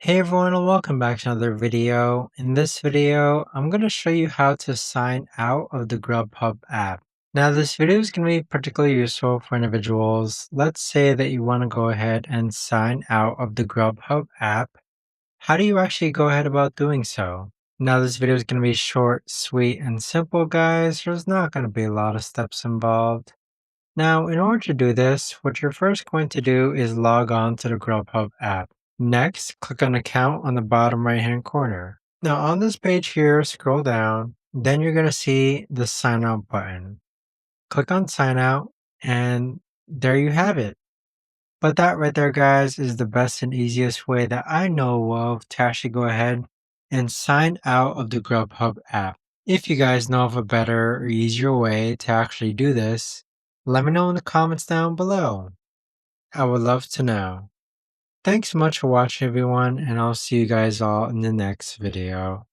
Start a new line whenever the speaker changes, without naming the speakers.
Hey everyone and welcome back to another video. In this video, I'm going to show you how to sign out of the Grubhub app. Now this video is going to be particularly useful for individuals. Let's say that you want to go ahead and sign out of the Grubhub app. How do you actually go ahead about doing so? Now this video is going to be short, sweet, and simple guys. There's not going to be a lot of steps involved. Now, in order to do this, what you're first going to do is log on to the Grubhub app. Next, click on Account on the bottom right hand corner. Now, on this page here, scroll down, then you're going to see the Sign Out button. Click on Sign Out, and there you have it. But that right there, guys, is the best and easiest way that I know of to actually go ahead and sign out of the Grubhub app. If you guys know of a better or easier way to actually do this, let me know in the comments down below. I would love to know. Thanks so much for watching everyone, and I'll see you guys all in the next video.